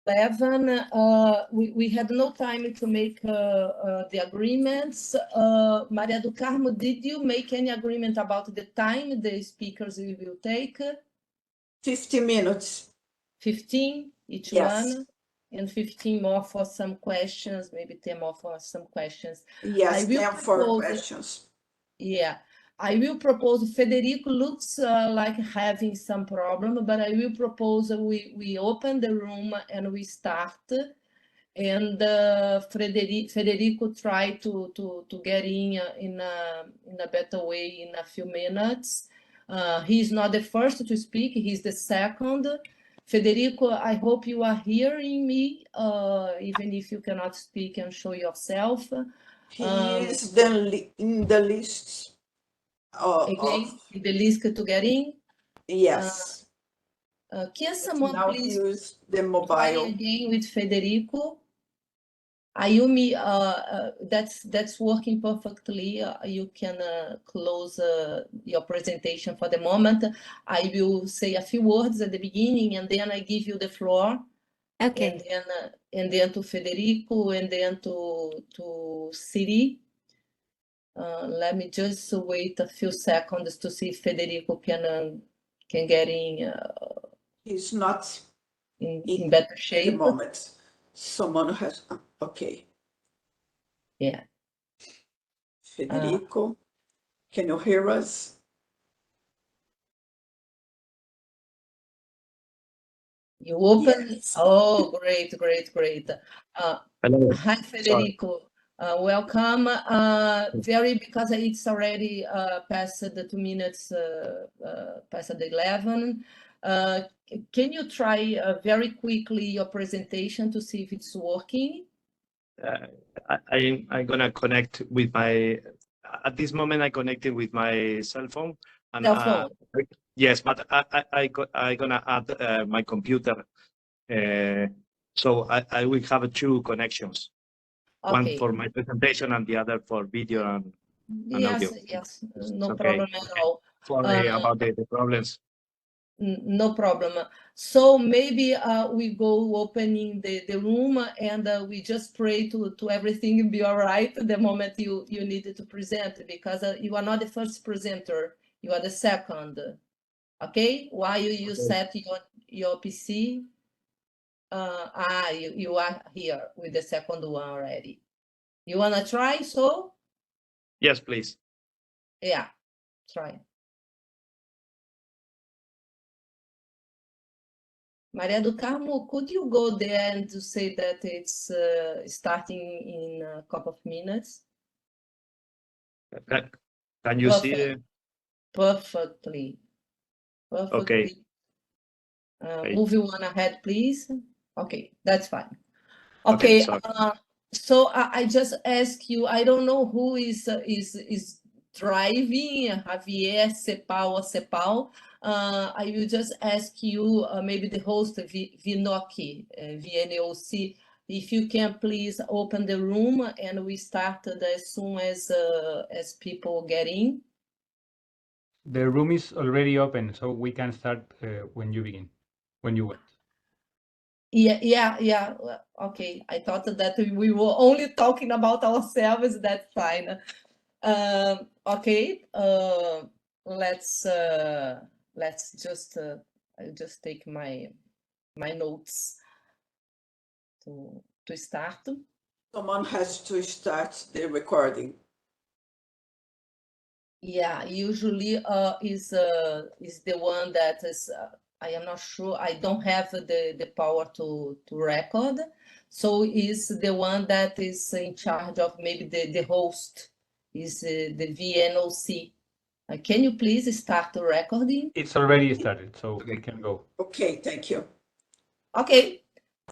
11, we had no time to make the agreements. Maria do Carmo, did you make any agreement about the time the speakers will take? 15 minutes. 15 each one, and 15 more for some questions, maybe 10 more for some questions. Yes, 10 for questions. Yeah, I will propose, Federico looks like having some problem, but I will propose we open the room and we start, and Federico try to get in a better way in a few minutes. He's not the first to speak, he's the second. Federico, I hope you are hearing me, even if you cannot speak and show yourself. He is in the list. In the list to get in? Yes. Can someone now please use the mobile? Try again with Federico? Ayumi, that's working perfectly. You can close your presentation for the moment. I will say a few words at the beginning, and then I give you the floor. Okay. And then to Federico, and then to Siri. Let me just wait a few seconds to see if Federico can get in. He's not in better shape at the moment. Someone has. Okay. Yeah. Federico, can you hear us? You open? Yes. Oh, great. Hello. Hi, Federico. Welcome. Because it's already past the 2 minutes, past the 11. Can you try very quickly your presentation to see if it's working? I'm gonna connect with my. At this moment, I connected with my cell phone. And, Cell phone. Yes, but I gonna add my computer. So I will have 2 connections. Okay. One for my presentation and the other for video and audio. Yes, no problem at all. Sorry about the problems. No problem. So maybe we go opening the room, and we just pray to everything be all right the moment you needed to present, because you are not the first presenter, you are the second. Okay, while you set your PC, you are here with the second one already. You want to try? So Yes, please. yeah, try. Maria do Carmo, could you go there and to say that it's starting in a couple of minutes? Can you see it? Perfectly. Okay. Move one ahead, please. Okay, that's fine. Okay, Okay, so I just ask you, I don't know who is driving, Javier, CEPAL, or CEPAL. I will just ask you, maybe the host, Vinoki, VNOC, if you can please open the room, and we start as soon as people get in. The room is already open, so we can start when you begin, when you want. Yeah. Okay, I thought that we were only talking about ourselves. That's fine. Okay, let's just I'll just take my notes to start. Someone has to start the recording. Yeah, usually is the one that is. I am not sure. I don't have the power to record, so is the one that is in charge of maybe the host. Is the VNOC. Can you please start the recording? It's already started, so we can go. Okay, thank you. Okay,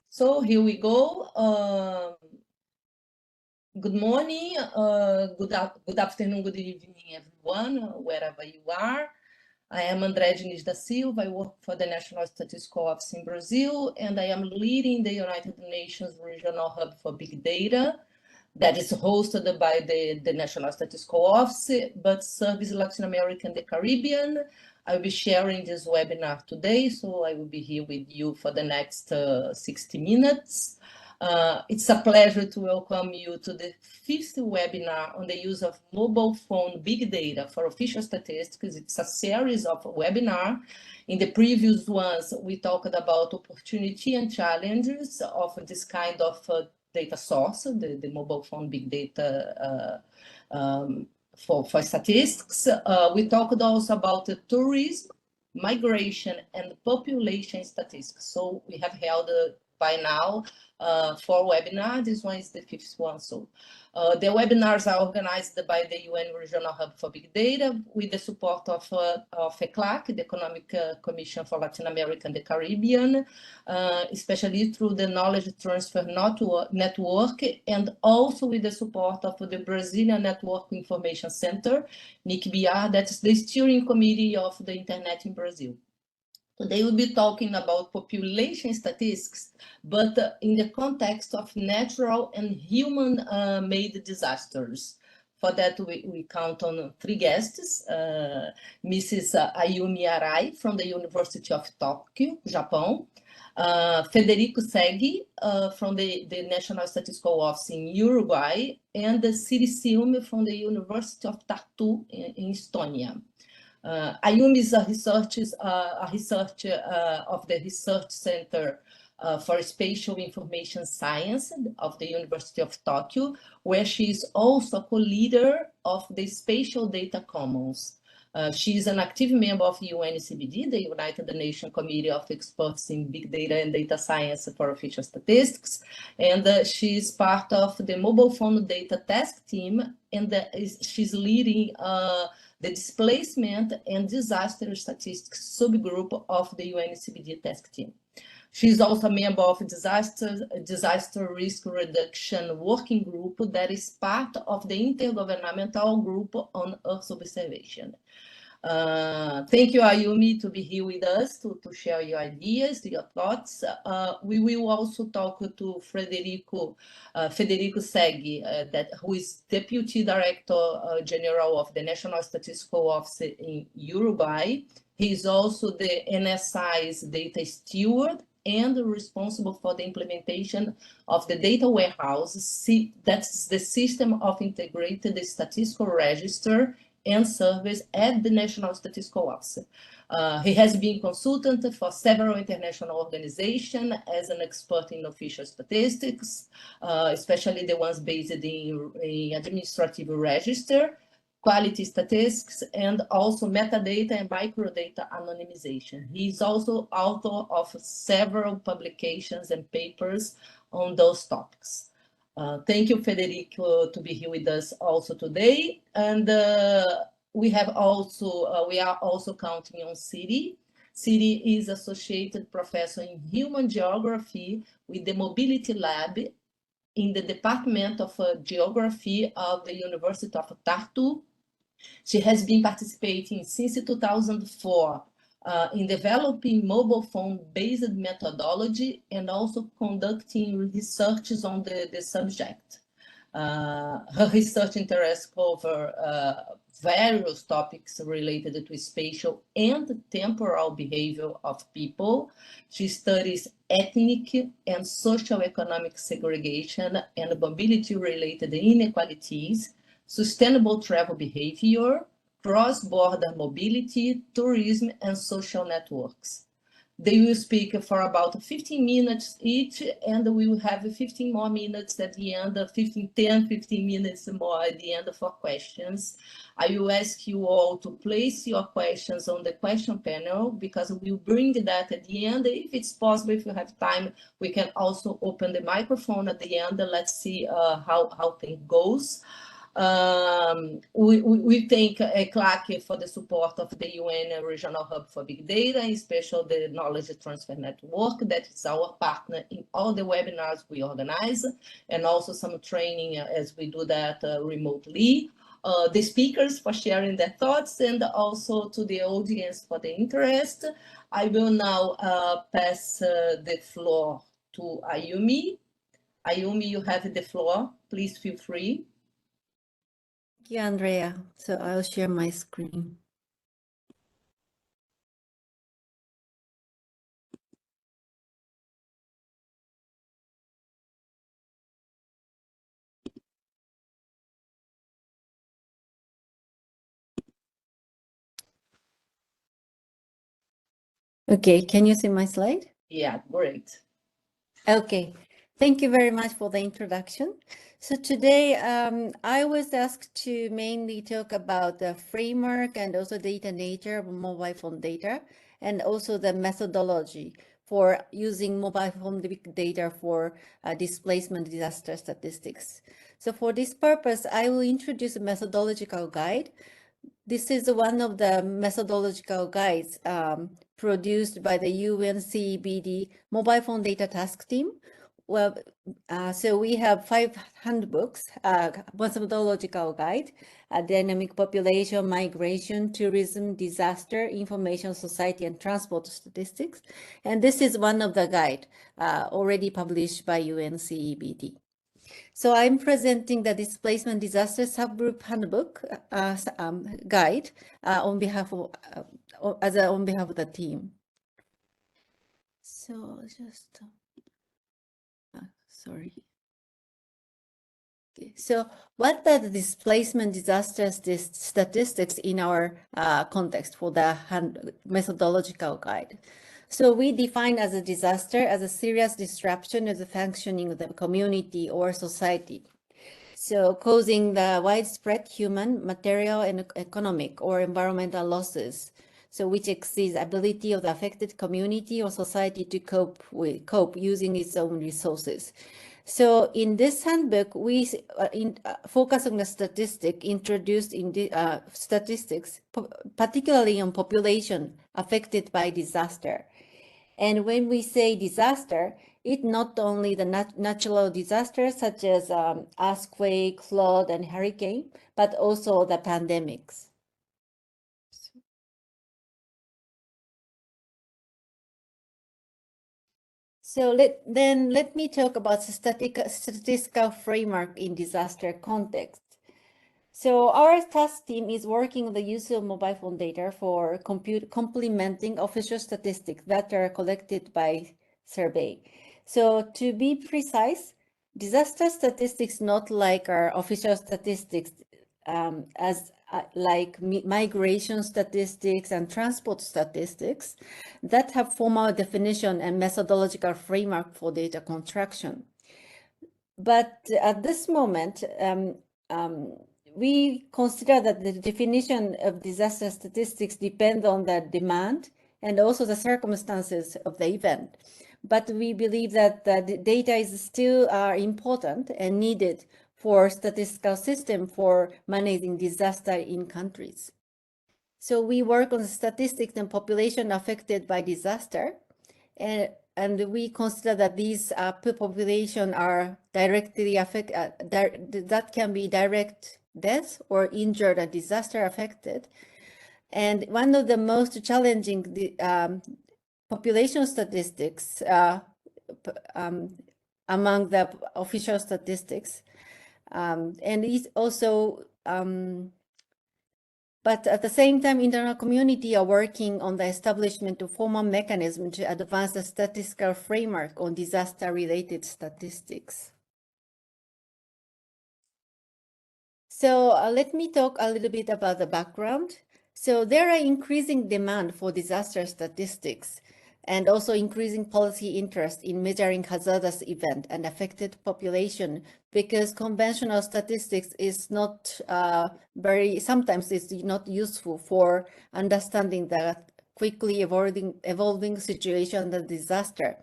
so here we go. Good morning, good afternoon, good evening, everyone, wherever you are. I am André Diniz da Silva. I work for the National Statistical Office in Brazil, and I am leading the United Nations Regional Hub for Big Data that is hosted by the National Statistical Office, but serves Latin America and the Caribbean. I'll be sharing this webinar today, so I will be here with you for the next 60 minutes. It's a pleasure to welcome you to the 5th webinar on the use of mobile phone big data for official statistics. It's a series of webinars. In the previous ones, we talked about opportunity and challenges of this kind of data source, the mobile phone big data for statistics. We talked also about the tourism, migration, and population statistics. So we have held by now 4 webinars. This one is the 5th one. So the webinars are organized by the UN Regional Hub for Big Data with the support of ECLAC, the Economic Commission for Latin America and the Caribbean, especially through the Knowledge Transfer Network, and also with the support of the Brazilian Network Information Center, NICBR, that's the steering committee of the Internet in Brazil. Today we'll be talking about population statistics, but in the context of natural and human-made disasters. For that, we count on 3 guests, Mrs. Ayumi Arai from the University of Tokyo, Japan, Federico Segui from the National Statistical Office in Uruguay, and Siri Silme from the University of Tartu in Estonia. Ayumi is a researcher of the Research Center for Spatial Information Science of the University of Tokyo, where she is also a co-leader of the Spatial Data Commons. She is an active member of UNCBD, the United Nations Committee of Experts in Big Data and Data Science for Official Statistics, and she is part of the Mobile Phone Data Task Team, and she's leading the Displacement and Disaster Statistics subgroup of the UNCBD Task Team. She is also a member of Disaster Risk Reduction Working Group that is part of the Intergovernmental Group on Earth Observation. Thank you, Ayumi, to be here with us to share your ideas, your thoughts. We will also talk to Federico Segui, who is Deputy Director General of the National Statistical Office in Uruguay. He is also the NSI's data steward and responsible for the implementation of the data warehouse. That's the system of integrated statistical register and service at the National Statistical Office. He has been consultant for several international organizations as an expert in official statistics, especially the ones based in administrative register, quality statistics, and also metadata and microdata anonymization. He is also author of several publications and papers on those topics. Thank you, Federico, to be here with us also today. And we are also counting on Siri. Siri is Associated Professor in Human Geography with the Mobility Lab in the Department of Geography of the University of Tartu. She has been participating since 2004 in developing mobile phone-based methodology and also conducting researches on the subject. Her research interests cover various topics related to spatial and temporal behavior of people. She studies ethnic and socioeconomic segregation and mobility-related inequalities, sustainable travel behavior, cross-border mobility, tourism, and social networks. They will speak for about 15 minutes each, and we will have 15 more minutes at the end, 15 minutes more at the end for questions. I will ask you all to place your questions on the question panel, because we'll bring that at the end. If it's possible, if you have time, we can also open the microphone at the end. Let's see how things goes. We thank ECLAC for the support of the UN Regional Hub for Big Data, especially the Knowledge Transfer Network, that is our partner in all the webinars we organize, and also some training as we do that remotely. The speakers for sharing their thoughts, and also to the audience for the interest. I will now pass the floor to Ayumi. Ayumi, you have the floor. Please feel free. Thank you, Andrea. So I'll share my screen. Okay, can you see my slide? Yeah, great. Okay, thank you very much for the introduction. So today I was asked to mainly talk about the framework and also data nature of mobile phone data, and also the methodology for using mobile phone data for displacement disaster statistics. So for this purpose, I will introduce a methodological guide. This is one of the methodological guides produced by the UNCBD Mobile Phone Data Task Team. Well, so we have 5 handbooks, methodological guide, dynamic population, migration, tourism, disaster, information, society, and transport statistics. And this is one of the guide already published by UNCBD. So I'm presenting the displacement disaster subgroup handbook guide on behalf of the team. So just sorry. Okay. So what are the displacement disaster statistics in our context for the methodological guide? So we define as a disaster as a serious disruption of the functioning of the community or society. So causing the widespread human, material, and economic or environmental losses. So which exceeds ability of the affected community or society to cope using its own resources. So in this handbook, we focus on the statistic introduced in the statistics, particularly on population affected by disaster. And when we say disaster, it's not only the natural disasters such as earthquake, flood, and hurricane, but also the pandemics. So let me talk about statistical framework in disaster context. So our task team is working on the use of mobile phone data for complementing official statistics that are collected by survey. So to be precise, disaster statistics not like our official statistics like migration statistics and transport statistics that have formal definition and methodological framework for data construction. But at this moment, we consider that the definition of disaster statistics depends on the demand and also the circumstances of the event. But we believe that the data is still important and needed for statistical system for managing disaster in countries. So we work on the statistics and population affected by disaster, and we consider that these population are directly affected, that can be direct death or injured and disaster affected. And one of the most challenging population statistics among the official statistics, and it's also, but at the same time, internal community are working on the establishment of formal mechanism to advance the statistical framework on disaster-related statistics. So let me talk a little bit about the background. So there are increasing demand for disaster statistics and also increasing policy interest in measuring hazardous event and affected population, because conventional statistics is not sometimes it's not useful for understanding the quickly evolving situation of disaster.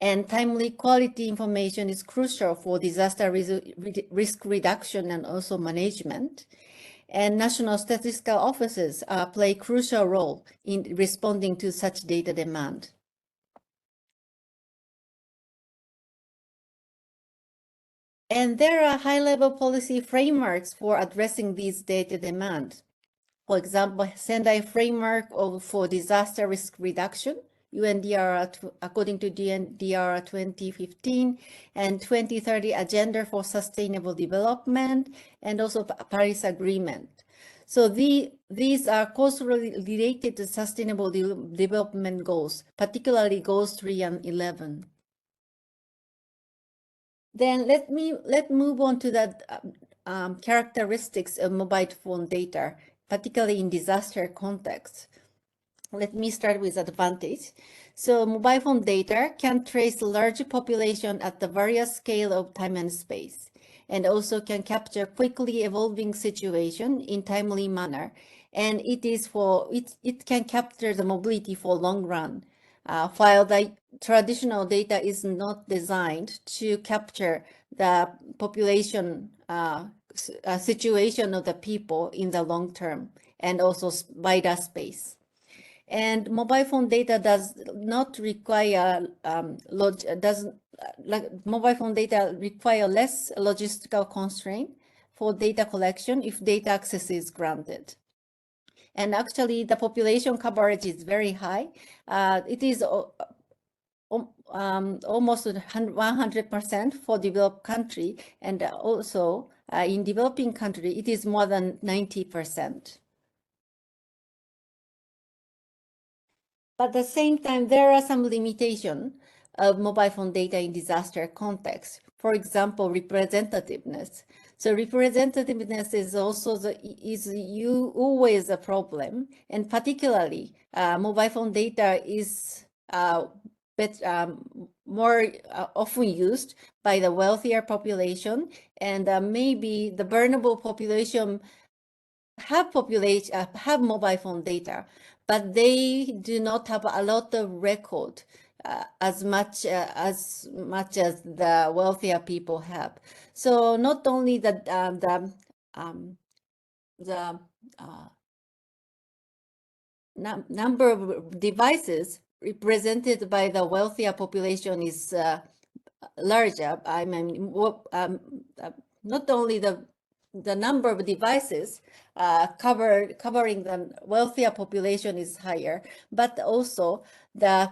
And timely quality information is crucial for disaster risk reduction and also management. And national statistical offices play a crucial role in responding to such data demand. And there are high-level policy frameworks for addressing these data demand. For example, Sendai Framework for Disaster Risk Reduction, UNDR according to UNDR 2015, and 2030 Agenda for Sustainable Development, and also Paris Agreement. So these are closely related to Sustainable Development Goals, particularly Goals 3 and 11. Then let's move on to the characteristics of mobile phone data, particularly in disaster context. let me start with advantage. So mobile phone data can trace large population at the various scale of time and space, and also can capture quickly evolving situation in timely manner. And it can capture the mobility for long run, while the traditional data is not designed to capture the population situation of the people in the long term, and also wider space. And mobile phone data does not require mobile phone data require less logistical constraint for data collection if data access is granted. And actually, the population coverage is very high. It is almost 100% for developed country, and also in developing country, it is more than 90%. But at the same time, there are some limitations of mobile phone data in disaster context. For example, representativeness. So representativeness is also always a problem, and particularly mobile phone data is more often used by the wealthier population, and maybe the vulnerable population have mobile phone data, but they do not have a lot of record as much as the wealthier people have. So not only the number of devices represented by the wealthier population is larger. I mean, not only the number of devices covering the wealthier population is higher, but also the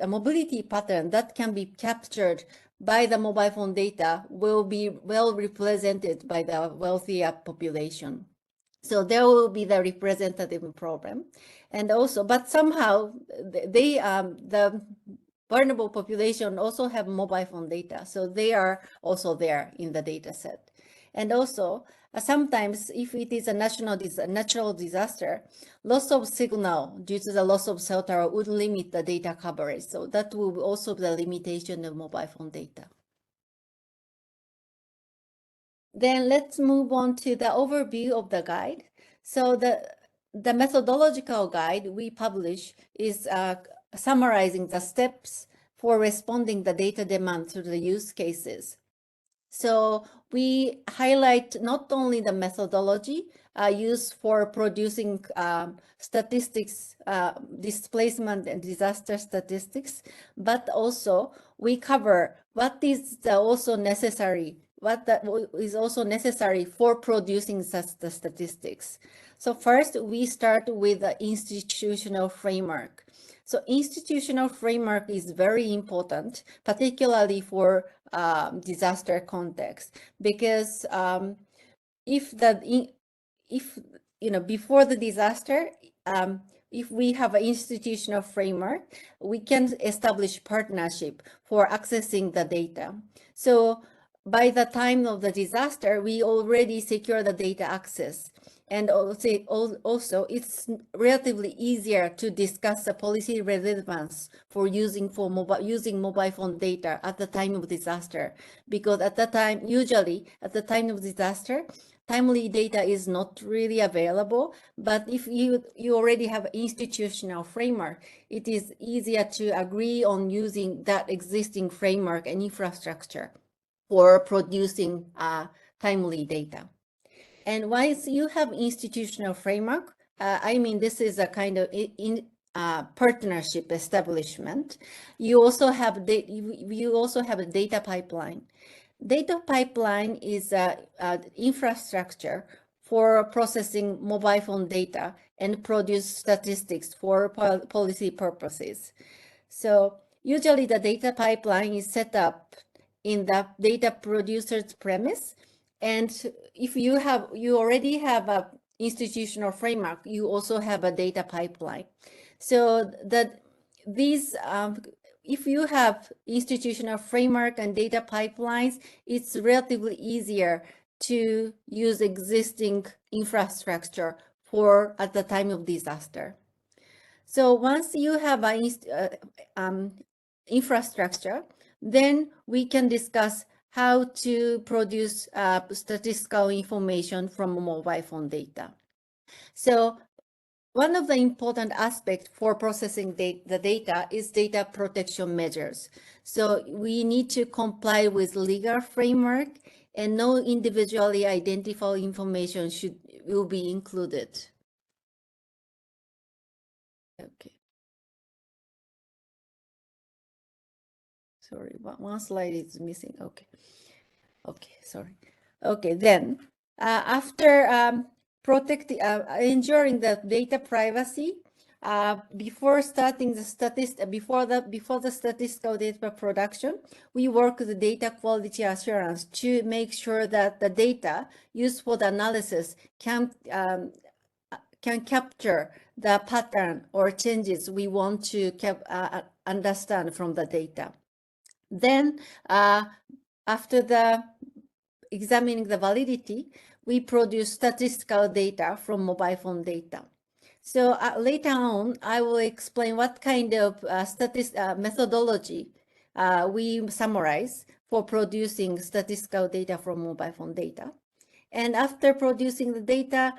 mobility pattern that can be captured by the mobile phone data will be well represented by the wealthier population. So there will be the representative problem. And also, but somehow the vulnerable population also have mobile phone data. So they are also there in the data set. And also, sometimes if it is a natural disaster, loss of signal due to the loss of cell tower would limit the data coverage. So that will also be the limitation of mobile phone data. Then let's move on to the overview of the guide. So the methodological guide we publish is summarizing the steps for responding the data demand to the use cases. So we highlight not only the methodology used for producing statistics, displacement and disaster statistics, but also we cover what is also necessary for producing such the statistics. So first, we start with the institutional framework. So institutional framework is very important, particularly for disaster context, because before the disaster, if we have an institutional framework, we can establish partnership for accessing the data. So by the time of the disaster, we already secure the data access. And also, it's relatively easier to discuss the policy relevance for using mobile phone data at the time of disaster, because usually at the time of disaster, timely data is not really available. But if you already have institutional framework, it is easier to agree on using that existing framework and infrastructure for producing timely data. And once you have institutional framework, I mean, this is a kind of partnership establishment. You also have a data pipeline. Data pipeline is infrastructure for processing mobile phone data and produce statistics for policy purposes. So usually the data pipeline is set up in the data producer's premise. And if you already have a institutional framework, you also have a data pipeline. So if you have institutional framework and data pipelines, it's relatively easier to use existing infrastructure at the time of disaster. So once you have an infrastructure, then we can discuss how to produce statistical information from mobile phone data. So one of the important aspects for processing the data is data protection measures. So we need to comply with legal framework, and no individually identifiable information will be included. Okay. Sorry, one slide is missing. Okay. Okay, sorry. Okay, then after ensuring the data privacy, before starting the before the statistical data production, we work with the data quality assurance to make sure that the data used for the analysis can capture the pattern or changes we want to understand from the data. Then, after examining the validity, we produce statistical data from mobile phone data. So later on, I will explain what kind of methodology we summarize for producing statistical data from mobile phone data. And after producing the data,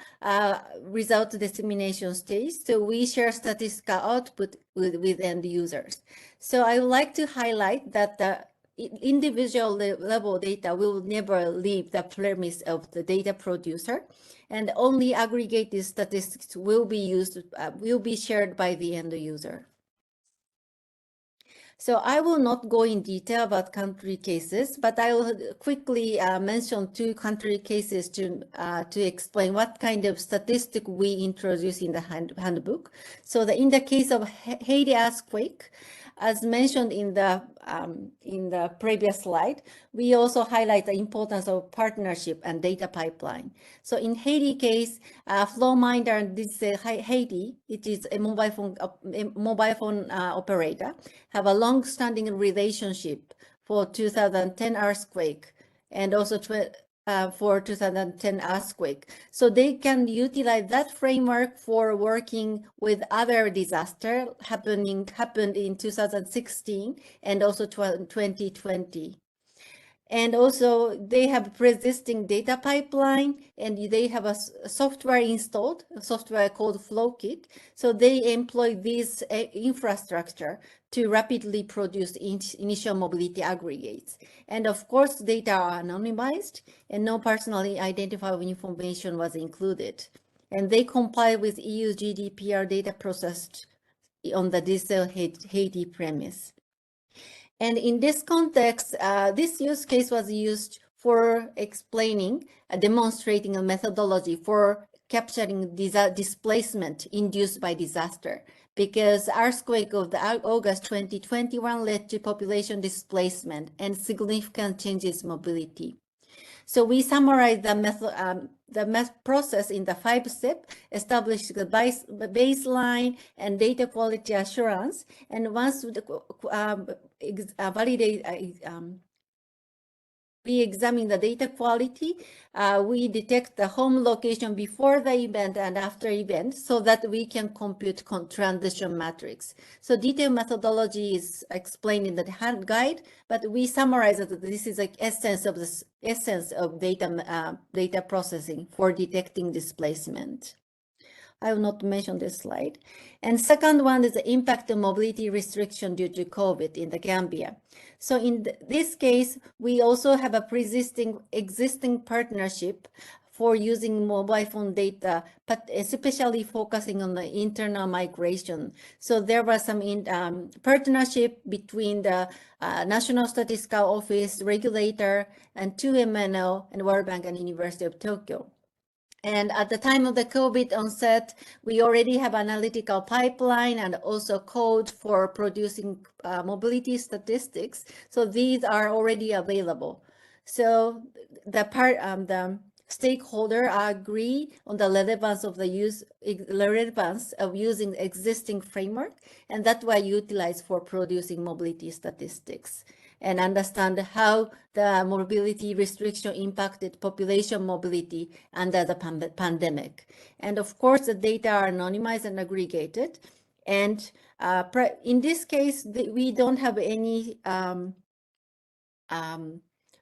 result dissemination stage, so we share statistical output with end users. So I would like to highlight that the individual level data will never leave the premise of the data producer, and only aggregated statistics will be shared by the end user. So I will not go in detail about country cases, but I will quickly mention 2 country cases to explain what kind of statistic we introduce in the handbook. So in the case of Haiti earthquake, as mentioned in the previous slide, we also highlight the importance of partnership and data pipeline. So in Haiti case, Flowminder and Haiti, it is a mobile phone operator, have a long-standing relationship for 2010 earthquake and also for 2010 earthquake. So they can utilize that framework for working with other disaster happened in 2016 and also 2020. And also they have pre-existing data pipeline, and they have a software installed, a software called FlowKit. So they employ this infrastructure to rapidly produce initial mobility aggregates. And of course, data are anonymized and no personally identifiable information was included. And they comply with EU GDPR data processed on the digital Haiti premise. And in this context, this use case was used for explaining, demonstrating a methodology for capturing displacement induced by disaster, because earthquake of August 2021 led to population displacement and significant changes in mobility. So we summarize the process in the 5 steps, establish the baseline and data quality assurance. And once we examine the data quality, we detect the home location before the event and after event so that we can compute transition matrix. So detailed methodology is explained in the hand guide, but we summarize that this is like essence of data processing for detecting displacement. I will not mention this slide. And second one is the impact of mobility restriction due to COVID in the Gambia. So in this case, we also have a existing partnership for using mobile phone data, but especially focusing on the internal migration. So there was some partnership between the National Statistical Office, regulator, and 2MNO, and World Bank and University of Tokyo. And at the time of the COVID onset, we already have analytical pipeline and also code for producing mobility statistics. So these are already available. So the stakeholder agree on the relevance of using existing framework, and that's why utilized for producing mobility statistics, and understand how the mobility restriction impacted population mobility under the pandemic. And of course, the data are anonymized and aggregated. And in this case, we don't have any,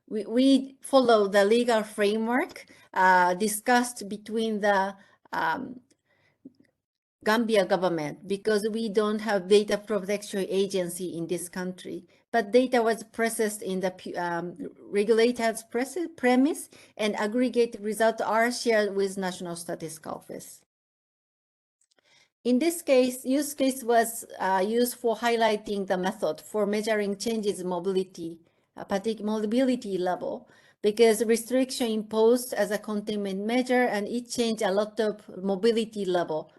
we follow the legal framework discussed between the Gambia government, because we don't have data protection agency in this country. But data was processed in the regulator's premise, and aggregate results are shared with National Statistical Office. In this case, use case was used for highlighting the method for measuring changes in mobility, particular mobility level, because restriction imposed as a containment measure, and it changed a lot of mobility level.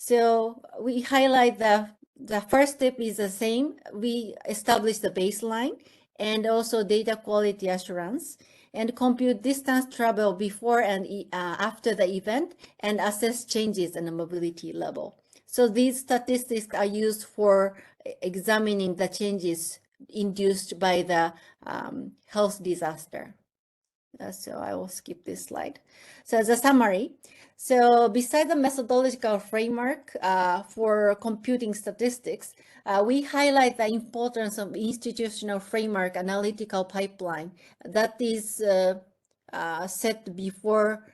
So we highlight the first step is the same. We establish the baseline and also data quality assurance, and compute distance travel before and after the event, and assess changes in the mobility level. So these statistics are used for examining the changes induced by the health disaster. So I will skip this slide. So as a summary, so besides the methodological framework for computing statistics, we highlight the importance of institutional framework analytical pipeline that is set before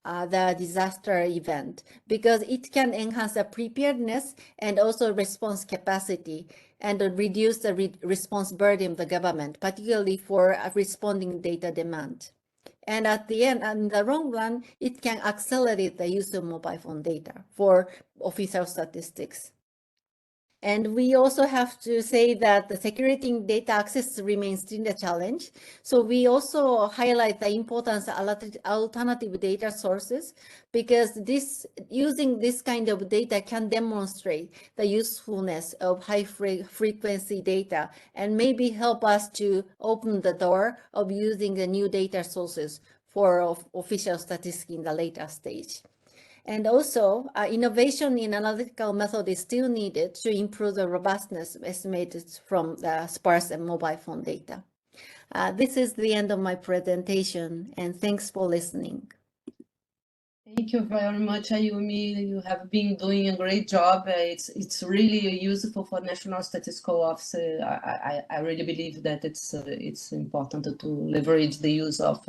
the disaster event, because it can enhance the preparedness and also response capacity, and reduce the response burden of the government, particularly for responding data demand. And at the end, in the long run, it can accelerate the use of mobile phone data for official statistics. And we also have to say that the security data access remains still a challenge. So we also highlight the importance of alternative data sources, because using this kind of data can demonstrate the usefulness of high frequency data, and maybe help us to open the door of using the new data sources for official statistics in the later stage. And also, innovation in analytical method is still needed to improve the robustness estimated from the sparse and mobile phone data. This is the end of my presentation, and thanks for listening. Thank you very much, Ayumi. You have been doing a great job. It's really useful for National Statistical Office. I really believe that it's important to leverage the use of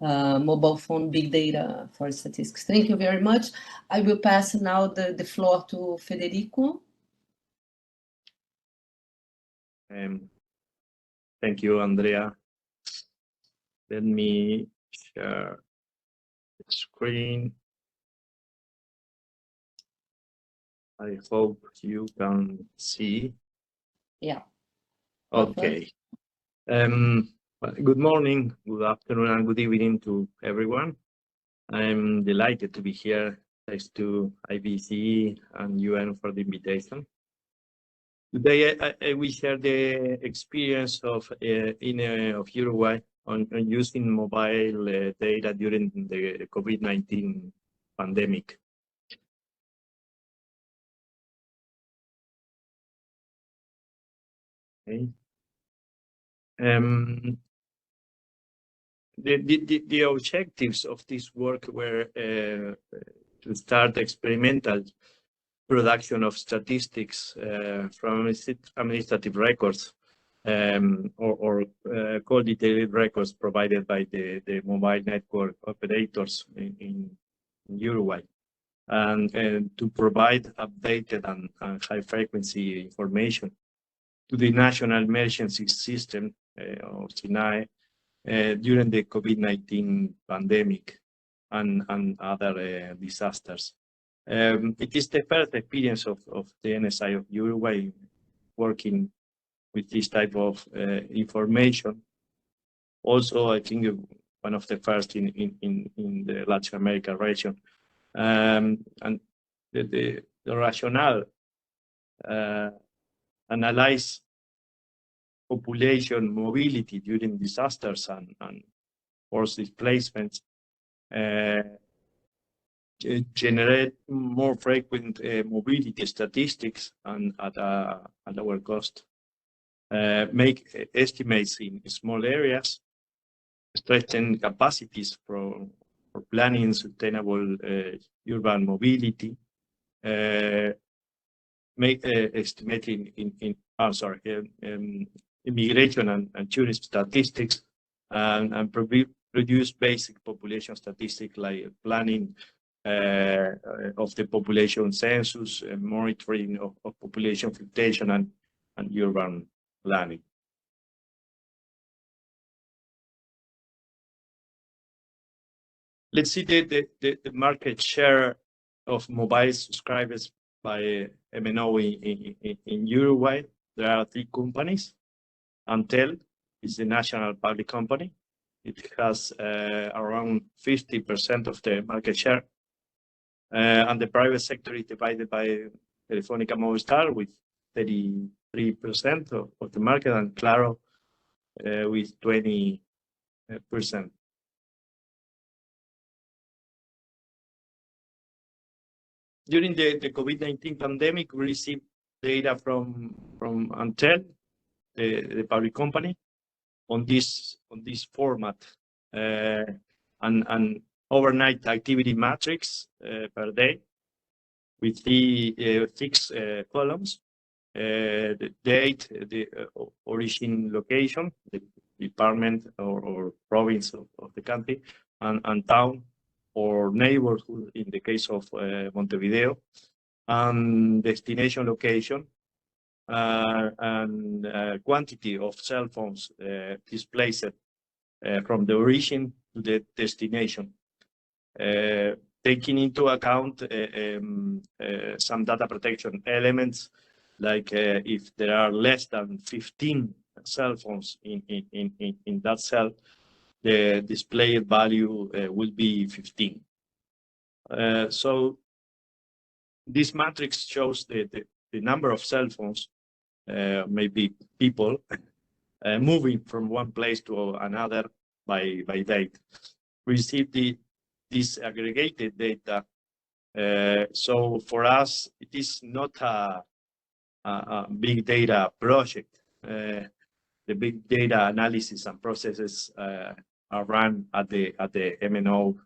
mobile phone big data for statistics. Thank you very much. I will pass now the floor to Federico. Thank you, Andrea. Let me share the screen. I hope you can see. Yeah. Okay. Good morning, good afternoon, and good evening to everyone. I'm delighted to be here thanks to IBC and UN for the invitation. Today, I will share the experience of INE of Uruguay on using mobile data during the COVID-19 pandemic. Okay. The objectives of this work were to start experimental production of statistics from administrative records or call detailed records provided by the mobile network operators in Uruguay, and to provide updated and high frequency information to the National Emergency System or SINAE during the COVID-19 pandemic and other disasters. It is the first experience of the NSI of Uruguay working with this type of information. Also, I think one of the first in the Latin America region. And the rationale analyze population mobility during disasters and forced displacements, generate more frequent mobility statistics and at a lower cost, make estimates in small areas, strengthen capacities for planning sustainable urban mobility, estimating immigration and tourist statistics, and produce basic population statistics like planning of the population census, monitoring of population fluctuation, and urban planning. Let's see the market share of mobile subscribers by MNO in Uruguay. There are 3 companies. Antel is the national public company. It has around 50% of the market share. And the private sector is divided by Telefónica Movistar with 33% of the market, and Claro with 20%. During the COVID-19 pandemic, we received data from Antel, the public company, on this format, and overnight activity matrix per day with the 6 columns: the date, the origin location, the department or province of the country, and town or neighborhood in the case of Montevideo, and destination location, and quantity of cell phones displaced from the origin to the destination, taking into account some data protection elements, like if there are less than 15 cell phones in that cell, the displayed value will be 15. So this matrix shows the number of cell phones, maybe people, moving from one place to another by date. We receive this aggregated data. So for us, it is not a big data project. The big data analysis and processes are run at the MNO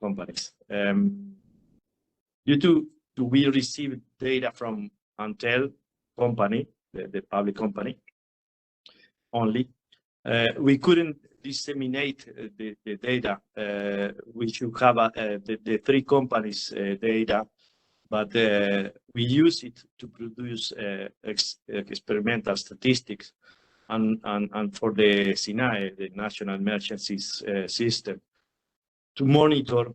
companies. Due to we receive data from Antel company, the public company only, we couldn't disseminate the data. We should have the 3 companies' data, but we use it to produce experimental statistics and for the SINAE, the National Emergencies System, to monitor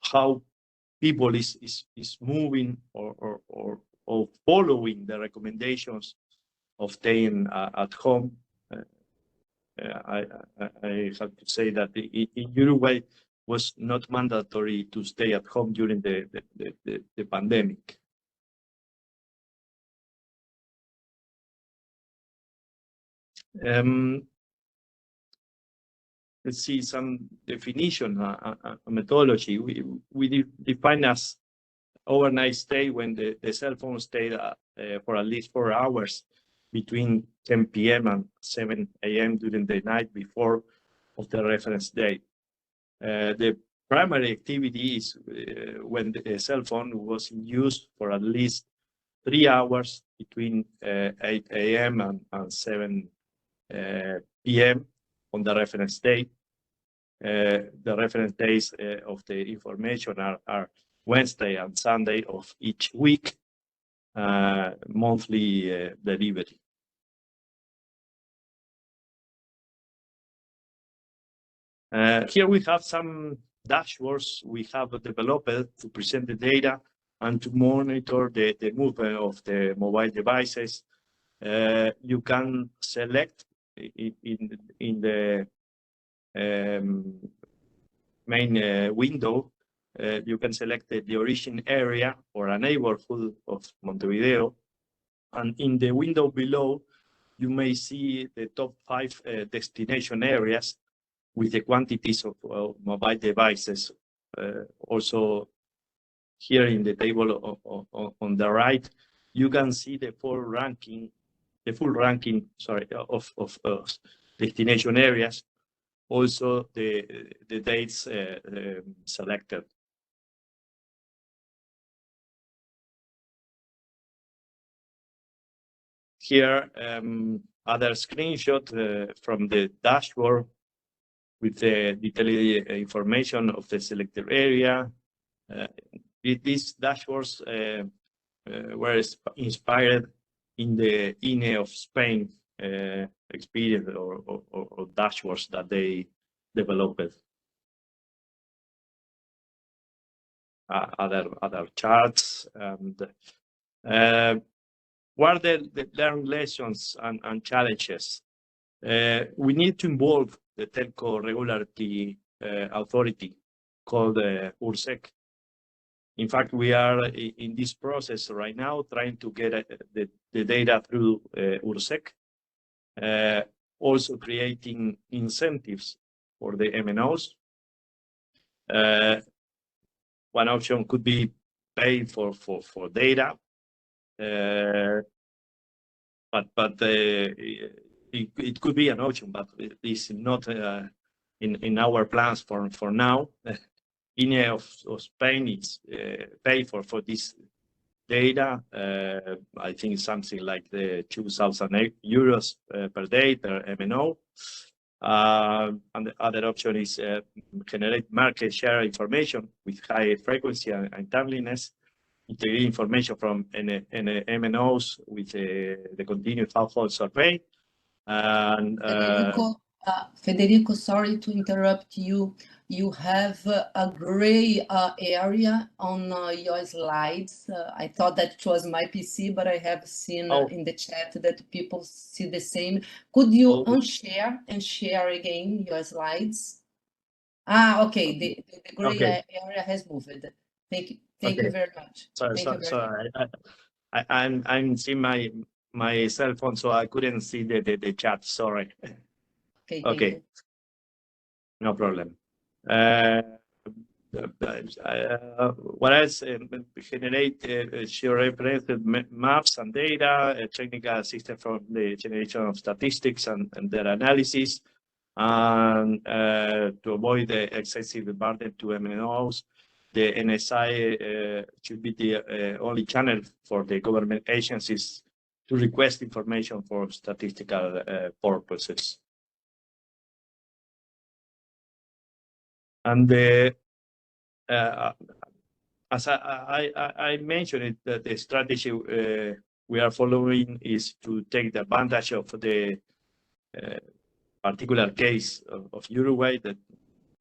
how people is moving or following the recommendations of staying at home. I have to say that in Uruguay was not mandatory to stay at home during the pandemic. Let's see some definition, methodology. We define as overnight stay when the cell phone stayed for at least 4 hours between 10 p.m. and 7 a.m. during the night before of the reference date. The primary activity is when the cell phone was in use for at least 3 hours between 8 a.m. and 7 p.m. on the reference date. The reference days of the information are Wednesday and Sunday of each week, monthly delivery. Here we have some dashboards we have developed to present the data and to monitor the movement of the mobile devices. You can select in the main window, you can select the origin area or a neighborhood of Montevideo, and in the window below you may see the top 5 destination areas with the quantities of mobile devices. Also here in the table on the right, you can see the full ranking of destination areas, also the dates selected. Here, other screenshot from the dashboard with the detailed information of the selected area. These dashboards were inspired in the INE of Spain experience or dashboards that they developed. Other charts and what are the learned lessons and challenges? We need to involve the telco regulatory authority called URSEC. In fact, we are in this process right now trying to get the data through URSEC, also creating incentives for the MNOs. One option could be pay for data, but it could be an option, but it's not in our plans for now. INE of Spain is pay for this data. I think something like the 2,000 euros per day per MNO. And the other option is generate market share information with high frequency and timeliness, integrate information from MNOs with the continuous household survey. And Federico, sorry to interrupt you. You have a gray area on your slides. I thought that it was my PC, but I have seen in the chat that people see the same. Could you unshare and share again your slides? Okay. The gray area has moved. Thank you. Thank you very much. Sorry. I'm seeing my cell phone, so I couldn't see the chat. Sorry. Okay. No problem. What else? Generate share reference maps and data, technical assistance from the generation of statistics and their analysis, and to avoid the excessive burden to MNOs. The NSI should be the only channel for the government agencies to request information for statistical purposes. And as I mentioned it, that the strategy we are following is to take the advantage of the particular case of Uruguay, that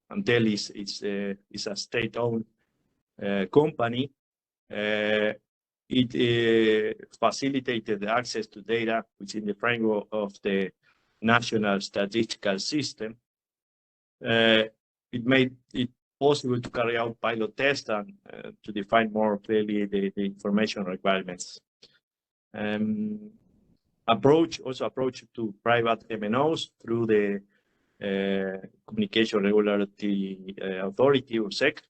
Antel is a state-owned company. It facilitated the access to data within the framework of the National Statistical System. It made it possible to carry out pilot tests and to define more clearly the information requirements. Approach to private MNOs through the Communication Regulatory Authority, or SEC,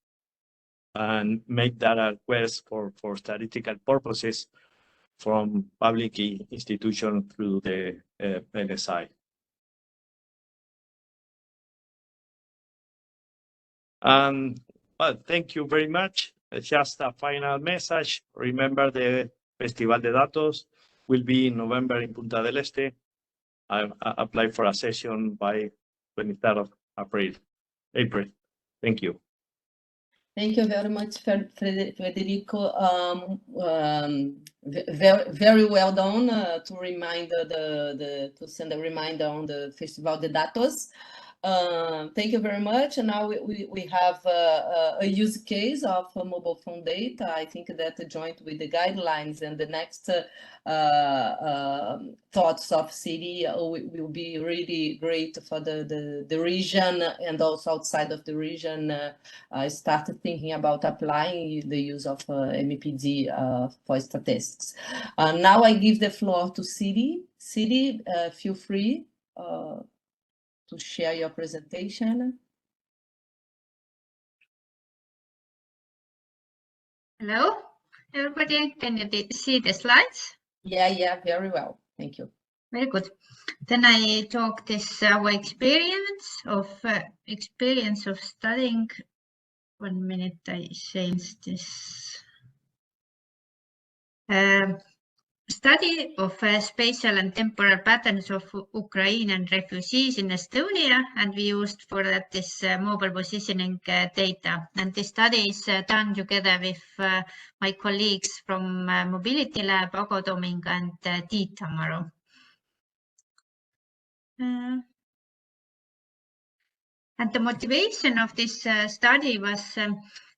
and make data requests for statistical purposes from public institutions through the NSI. Well, thank you very much. Just a final message. Remember, the Festival de Datos will be in November in Punta del Este. I applied for a session by 23rd of April. Thank you. Thank you very much, Federico. Very well done to remind to send a reminder on the Festival de Datos. Thank you very much. And now we have a use case of mobile phone data. I think that joint with the guidelines and the next thoughts of city will be really great for the region, and also outside of the region. I started thinking about applying the use of MPD for statistics. Now I give the floor to City. City, feel free to share your presentation. Hello, everybody. Can you see the slides? Yeah, very well. Thank you. Very good. Then I talk this our experience of studying. 1 minute, I change this. study of spatial and temporal patterns of Ukrainian refugees in Estonia, and we used for that this mobile positioning data. And this study is done together with my colleagues from Mobility Lab, Ago Toming and Tiit Tamaro. And the motivation of this study was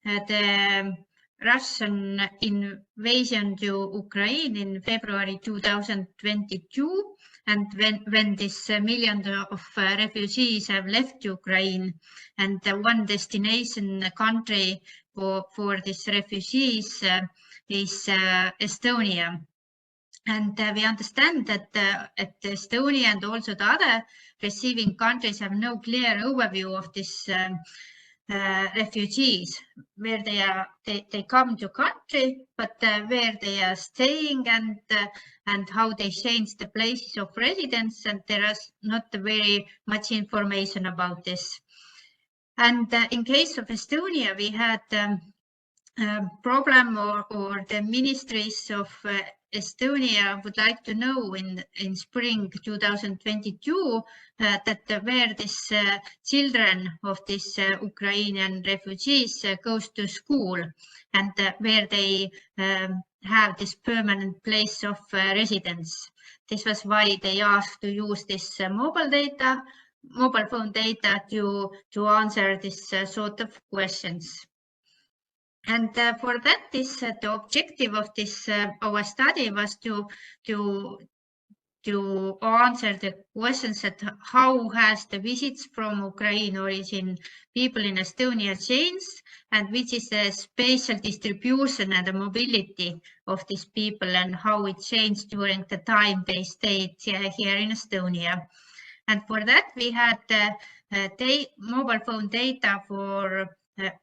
the Russian invasion to Ukraine in February 2022, and when this millions of refugees have left Ukraine, and one destination country for these refugees is Estonia. And we understand that Estonia and also the other receiving countries have no clear overview of this refugees, where they come to country, but where they are staying and how they change the places of residence, and there is not very much information about this. And in case of Estonia, we had problem or the ministries of Estonia would like to know in spring 2022 that where this children of these Ukrainian refugees goes to school, and where they have this permanent place of residence. This was why they asked to use this mobile phone data to answer this sort of questions. And for that, the objective of this our study was to answer the questions that how has the visits from Ukraine origin people in Estonia changed, and which is the spatial distribution and the mobility of these people, and how it changed during the time they stayed here in Estonia. And for that, we had mobile phone data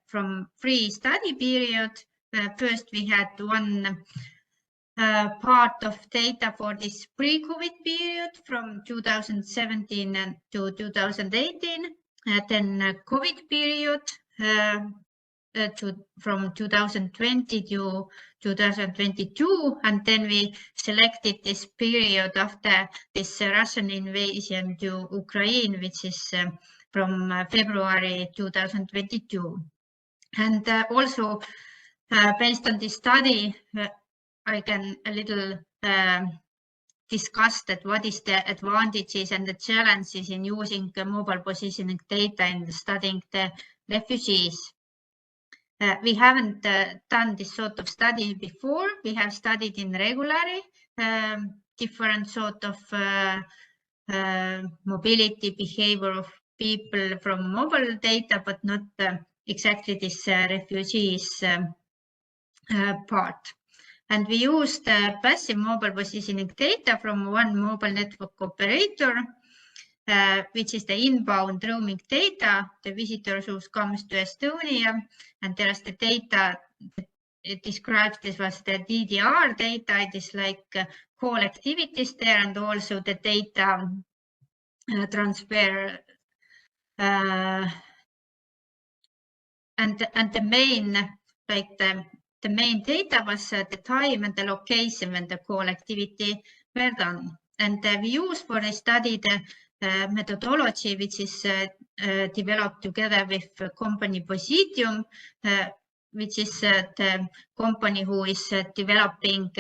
from 3 study period. First, we had one part of data for this pre-COVID period from 2017 to 2018, then COVID period from 2020 to 2022, and then we selected this period after this Russian invasion to Ukraine, which is from February 2022. And also based on this study, I can a little discuss that what is the advantages and the challenges in using mobile positioning data in studying the refugees. We haven't done this sort of study before. We have studied in regularly different sort of mobility behavior of people from mobile data, but not exactly this refugees part. And we used passive mobile positioning data from one mobile network operator, which is the inbound roaming data. The visitor who comes to Estonia, and there is the data it describes this was the DDR data. It is like call activities there, and also the data transfer and the main the main data was the time and the location when the call activity were done. And we use for the study the methodology which is developed together with company Positium, which is the company who is developing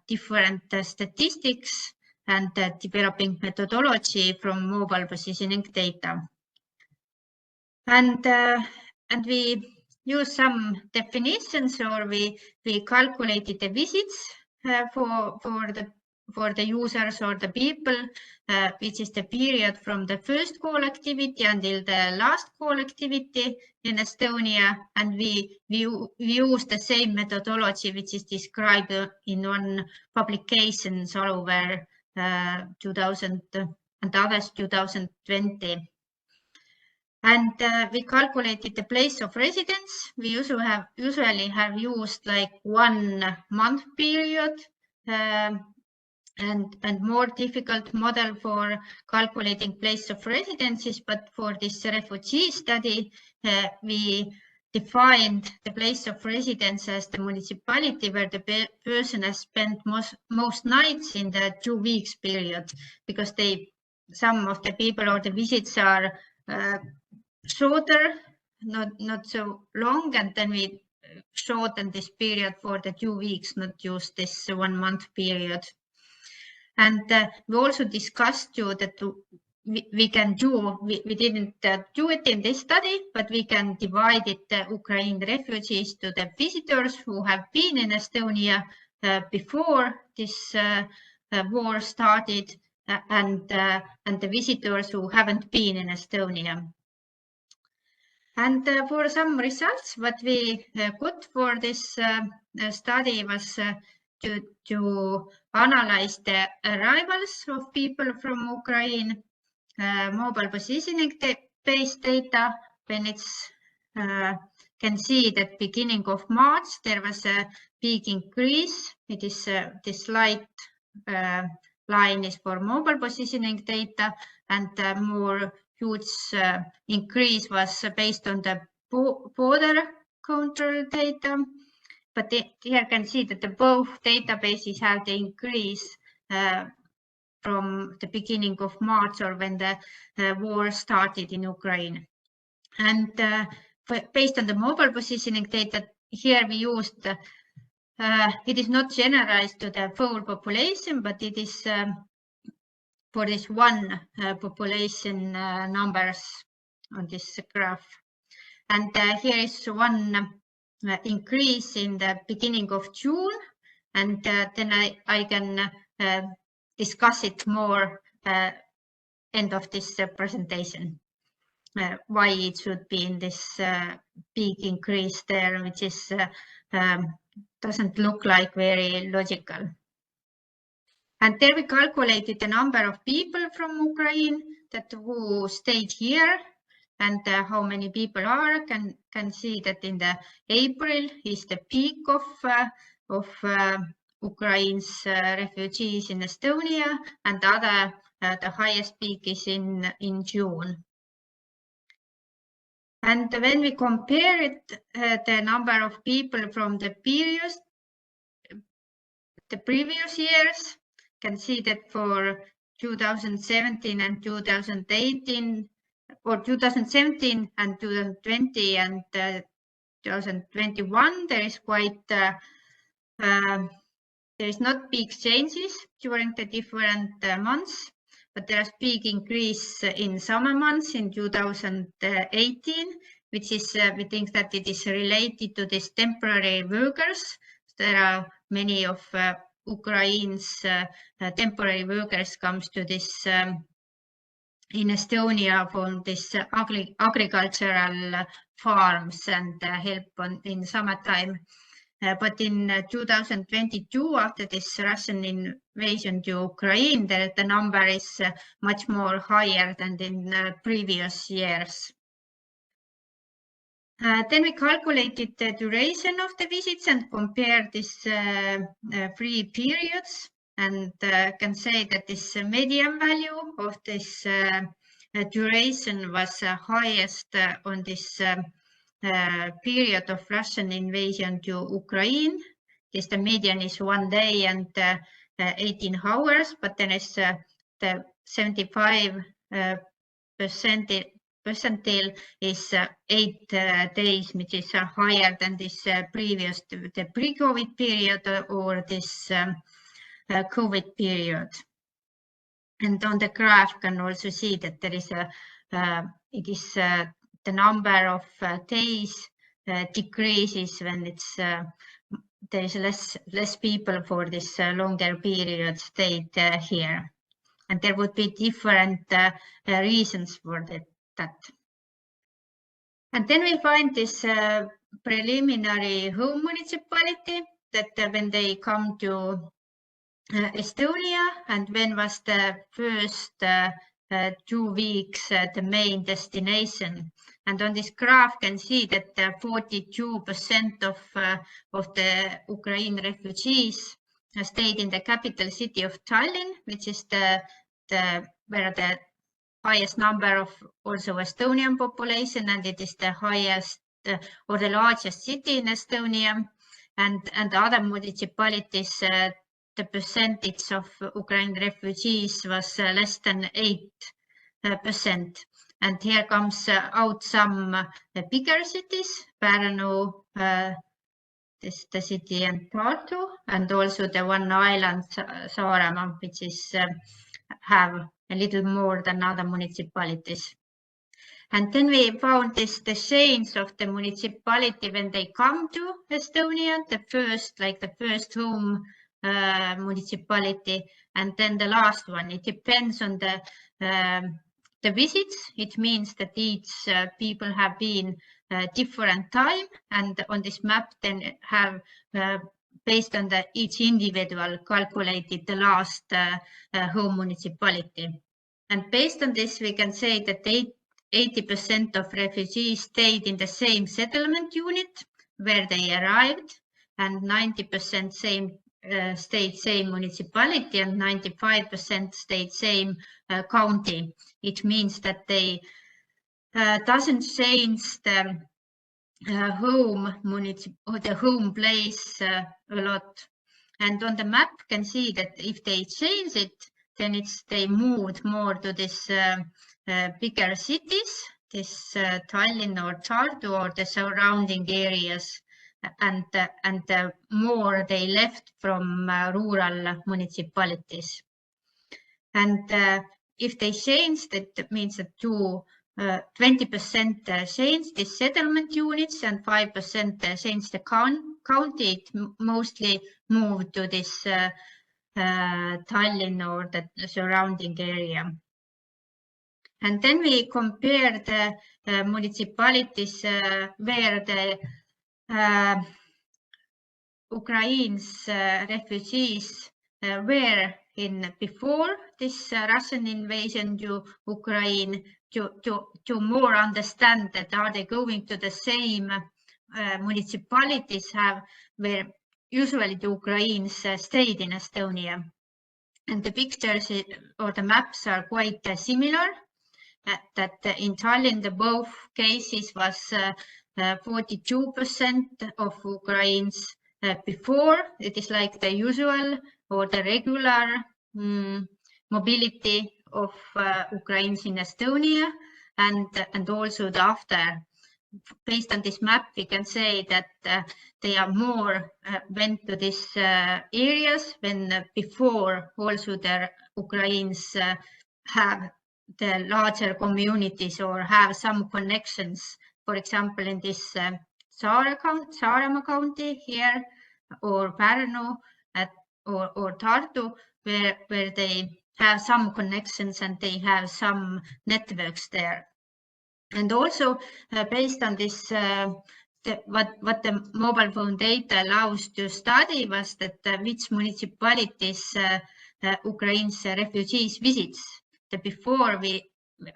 different statistics and developing methodology from mobile positioning data. And we use some definitions, or we calculated the visits for the users or the people, which is the period from the first call activity until the last call activity in Estonia. And we use the same methodology which is described in one publication all over 2000 and others 2020. And we calculated the place of residence. We usually have used like 1 month period and more difficult model for calculating place of residences. But for this refugee study, we defined the place of residence as the municipality where the person has spent most nights in the 2 weeks period, because some of the people or the visits are shorter, not so long, and then we shorten this period for the 2 weeks, not use this 1 month period. And we also discussed that we can do, we didn't do it in this study, but we can divide it, Ukraine refugees, to the visitors who have been in Estonia before this war started, and the visitors who haven't been in Estonia. And for some results, what we got for this study was to analyze the arrivals of people from Ukraine, mobile positioning-based data. When it's can see that beginning of March there was a big increase. It is this light line is for mobile positioning data, and more huge increase was based on the border control data. But here you can see that the both databases have the increase from the beginning of March, or when the war started in Ukraine. And based on the mobile positioning data, here we used, it is not generalized to the full population, but it is for this one population numbers on this graph. And here is one increase in the beginning of June, and then I can discuss it more end of this presentation, why it should be in this big increase there, which is doesn't look like very logical. And there we calculated the number of people from Ukraine that who stayed here, and how many people are. Can see that in the April is the peak of Ukraine's refugees in Estonia, and the highest peak is in June. And when we compare it, the number of people from the previous years, can see that for 2017 and 2018, or 2017 and 2020 and 2021, there is quite there is not big changes during the different months, but there's big increase in summer months in 2018, which is we think that it is related to these temporary workers. There are many of Ukraine's temporary workers comes to this in Estonia from this agricultural farms and help in summertime. But in 2022, after this Russian invasion to Ukraine, the number is much more higher than in previous years. Then we calculated the duration of the visits and compared these 3 periods, and can say that this median value of this duration was highest on this period of Russian invasion to Ukraine. This the median is 1 day and 18 hours, but then it's the 75% percentile is 8 days, which is higher than this previous, the pre-COVID period or this COVID period. And on the graph can also see that there is it is the number of days decreases when it's there is less people for this longer period stayed here, and there would be different reasons for that. And then we find this preliminary home municipality, that when they come to Estonia, and when was the first 2 weeks the main destination. And on this graph can see that 42% of the Ukraine refugees stayed in the capital city of Tallinn, which is where the highest number of also Estonian population, and it is the highest or the largest city in Estonia, and other municipalities, the percentage of Ukrainian refugees was less than 8%. And here comes out some bigger cities, Pärnu, the city, and Tartu, and also the one island, Saaremaa, which is have a little more than other municipalities. And then we found the change of the municipality when they come to Estonia, the first home municipality, and then the last one. It depends on the visits. It means that each people have been different time, and on this map then have based on each individual calculated the last home municipality. And based on this, we can say that 80% of refugees stayed in the same settlement unit where they arrived, and 90% stayed same municipality, and 95% stayed same county. It means that they doesn't change the home or the home place a lot. And on the map, you can see that if they change it, then they moved more to this bigger cities, this Tallinn or Tartu or the surrounding areas, and the more they left from rural municipalities. And if they changed, that means that 20% changed the settlement units and 5% changed the county. It mostly moved to this Tallinn or the surrounding area. And then we compare the municipalities where the Ukraine's refugees were in before this Russian invasion to Ukraine, to more understand that are they going to the same municipalities where usually the Ukrainians stayed in Estonia. And the pictures or the maps are quite similar. That in Tallinn, the both cases was 42% of Ukrainians before. It is like the usual or the regular mobility of Ukrainians in Estonia, and also the after. Based on this map, we can say that they are more went to these areas when before also the Ukrainians have the larger communities or have some connections. For example, in this Saaremaa county here, or Pärnu or Tartu, where they have some connections and they have some networks there. And also based on this, what the mobile phone data allows to study was that which municipalities Ukraine's refugees visits. Before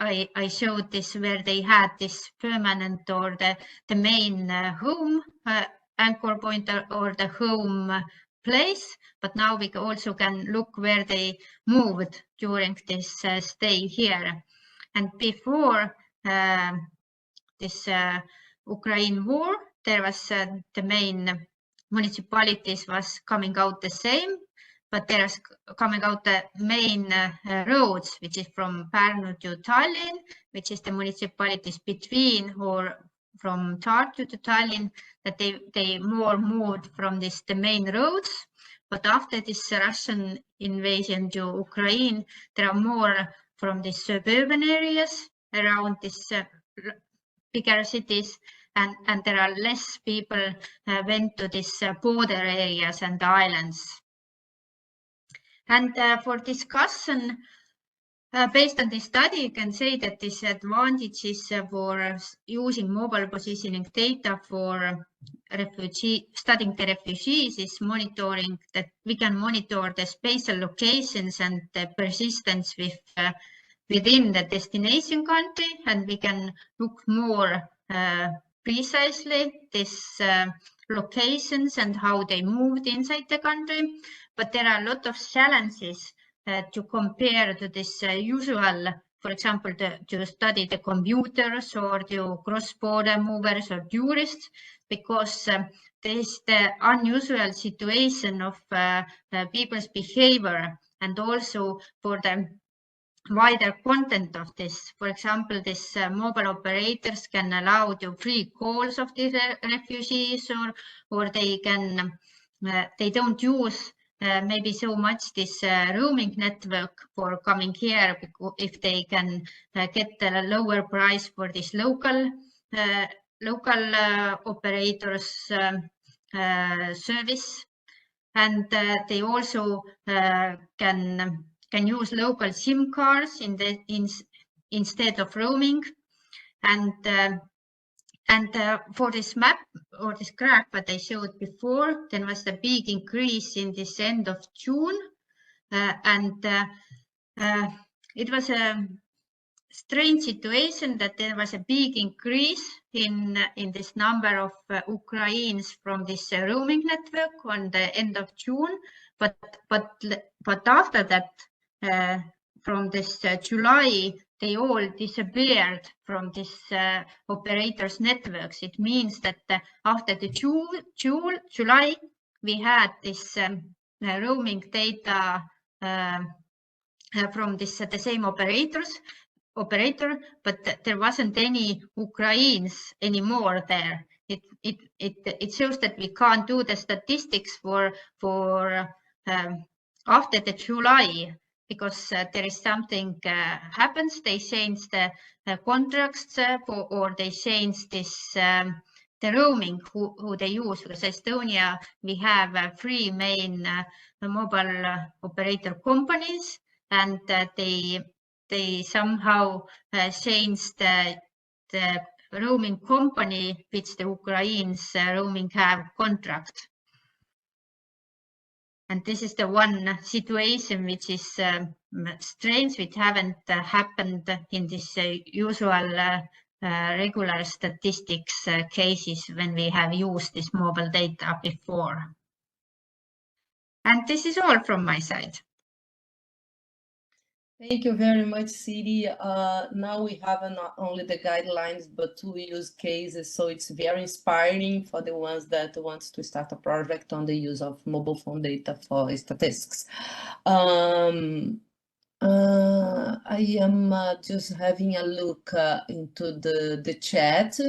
I showed this where they had this permanent or the main home anchor point or the home place, but now we also can look where they moved during this stay here. And before this Ukraine war, there was the main municipalities was coming out the same, but there is coming out the main roads, which is from Pärnu to Tallinn, which is the municipalities between or from Tartu to Tallinn, that they more moved from the main roads. But after this Russian invasion to Ukraine, there are more from the suburban areas around this bigger cities, and there are less people went to these border areas and islands. And for discussion, based on this study, you can say that disadvantages for using mobile positioning data for studying the refugees is monitoring that we can monitor the spatial locations and the persistence within the destination country, and we can look more precisely these locations and how they moved inside the country. But there are a lot of challenges to compare to this usual for example, to study the computers or to cross-border movers or tourists, because there's the unusual situation of people's behavior, and also for the wider content of this. For example, this mobile operators can allow to free calls of the refugees, or they can they don't use maybe so much this roaming network for coming here, if they can get a lower price for this local operators service, and they also can use local SIM cards instead of roaming. And for this map or this graph that I showed before, there was a big increase in this end of June, and it was a strange situation that there was a big increase in this number of Ukrainians from this roaming network on the end of June, but after that, from this July, they all disappeared from this operators networks. It means that after the July, we had this roaming data from this the same operator, but there wasn't any Ukrainians anymore there. It shows that we can't do the statistics for after the July, because there is something happens. They change the contracts or they change this the roaming who they use, because Estonia, we have 3 main mobile operator companies, and they somehow changed the roaming company which the Ukrainians roaming have contract. And this is the one situation which is strange, which haven't happened in this usual regular statistics cases when we have used this mobile data before. And this is all from my side. Thank you very much, Siri. Now we have not only the guidelines, but 2 use cases. So it's very inspiring for the ones that want to start a project on the use of mobile phone data for statistics. I am just having a look into the chat.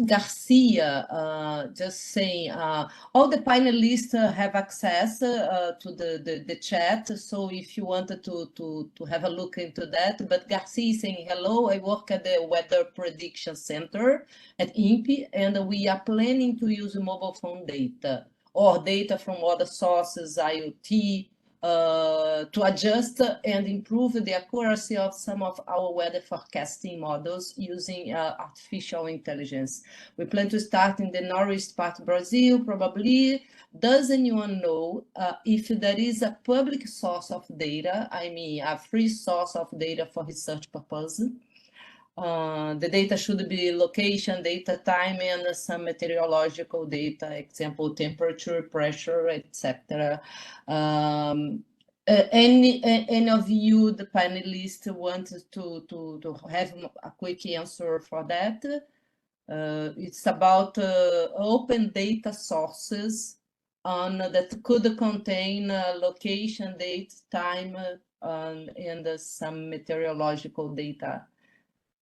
Garcia just saying all the panelists have access to the chat, so if you wanted to have a look into that. But Garcia is saying, hello, I work at the Weather Prediction Center at INPE, and we are planning to use mobile phone data or data from other sources, IoT, to adjust and improve the accuracy of some of our weather forecasting models using artificial intelligence. We plan to start in the northeast part of Brazil, probably. Does anyone know if there is a public source of data, I mean a free source of data for research purposes? The data should be location, data, time, and some meteorological data, example, temperature, pressure, etc. Any of you, the panelists, want to have a quick answer for that? It's about open data sources that could contain location, date, time, and some meteorological data,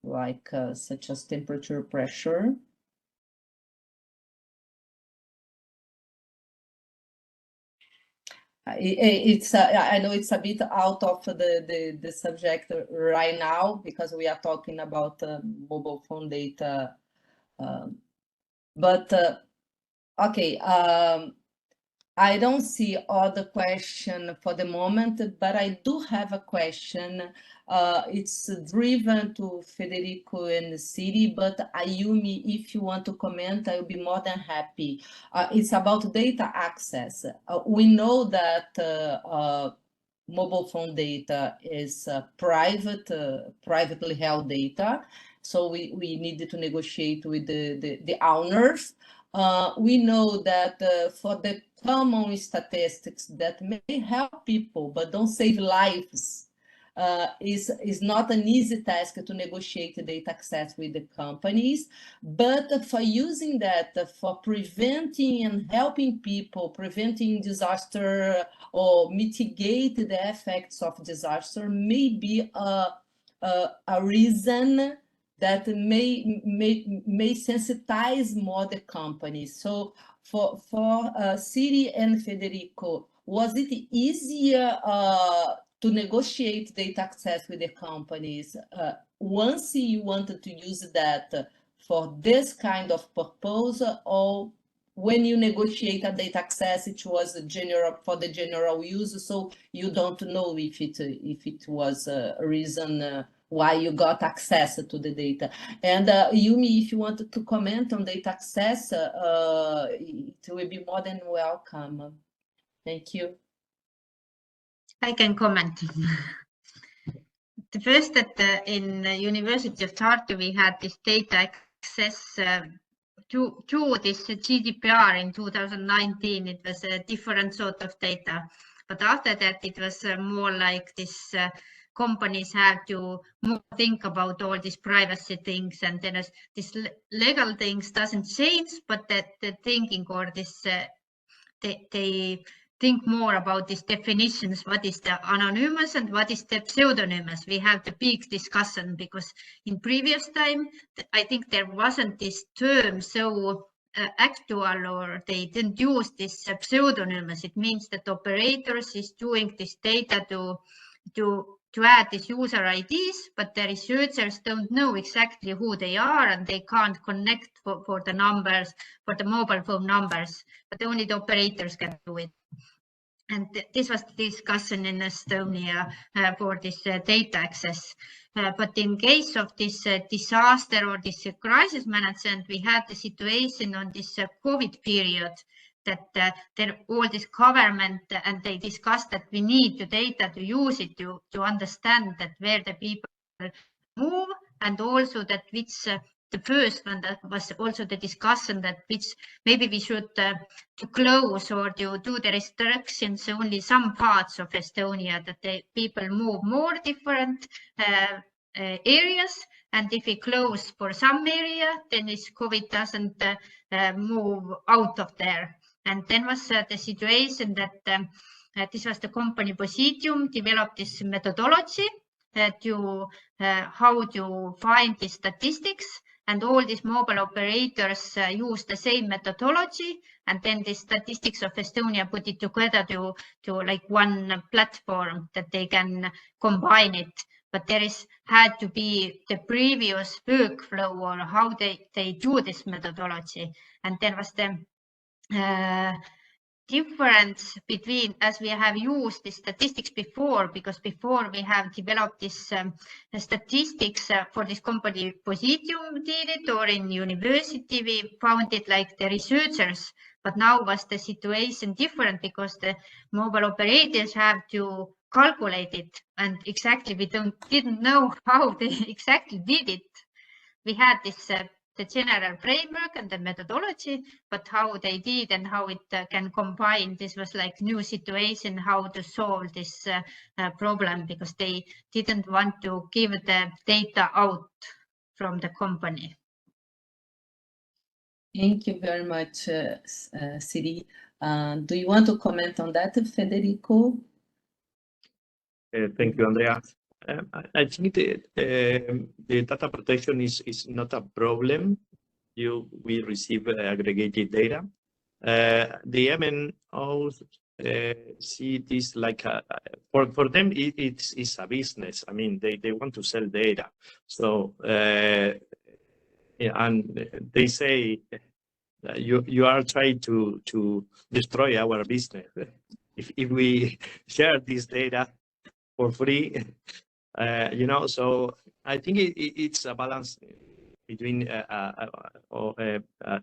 like such as temperature, pressure. I know it's a bit out of the subject right now, because we are talking about mobile phone data, but okay, I don't see other question for the moment, but I do have a question. It's driven to Federico and Siri, but Ayumi, if you want to comment, I will be more than happy. It's about data access. We know that mobile phone data is privately held data, so we needed to negotiate with the owners. We know that for the common statistics that may help people but don't save lives, is not an easy task to negotiate data access with the companies, but for using that for preventing and helping people, preventing disaster or mitigate the effects of disaster may be a reason that may sensitize more the companies. So for Siri and Federico, was it easier to negotiate data access with the companies once you wanted to use that for this kind of purpose, or when you negotiate a data access, it was general for the general use, so you don't know if it was a reason why you got access to the data? And Yumi, if you wanted to comment on data access, it will be more than welcome. Thank you. I can comment. The first that in the University of Tartu we had this data access to this GDPR in 2019. It was a different sort of data, but after that it was more like this companies have to more think about all these privacy things, and then as this legal things doesn't change, but that the thinking or this they think more about these definitions, what is the anonymous and what is the pseudonymous. We have the big discussion because in previous time, I think there wasn't this term so actual, or they didn't use this pseudonymous. It means that operators is doing this data to add these user IDs, but the researchers don't know exactly who they are and they can't connect for the numbers, for the mobile phone numbers, but only the operators can do it. And this was the discussion in Estonia for this data access. But in case of this disaster or this crisis management, we had the situation on this COVID period that all this government and they discussed that we need the data to use it to understand that where the people move, and also that which the first one that was also the discussion that which maybe we should to close or to do the restrictions only some parts of Estonia, that the people move more different areas, and if we close for some area, then this COVID doesn't move out of there. And then was the situation that this was the company Positium developed this methodology to how to find the statistics, and all these mobile operators use the same methodology, and then the statistics of Estonia put it together to like one platform that they can combine it. But there had to be the previous workflow or how they do this methodology, and there was the difference between, as we have used the statistics before, because before we have developed this statistics for this company Positium did it, or in university we found it like the researchers, but now was the situation different because the mobile operators have to calculate it, and exactly we didn't know how they exactly did it. We had this the general framework and the methodology, but how they did and how it can combine, this was like new situation, how to solve this problem, because they didn't want to give the data out from the company. Thank you very much, Siri. Do you want to comment on that, Federico? Thank you, Andrea. I think the data protection is not a problem. We receive aggregated data. The MNOs see this like for them it's a business. I mean, they want to sell data. So and they say you are trying to destroy our business if we share this data for free. You know, so I think it's a balance between a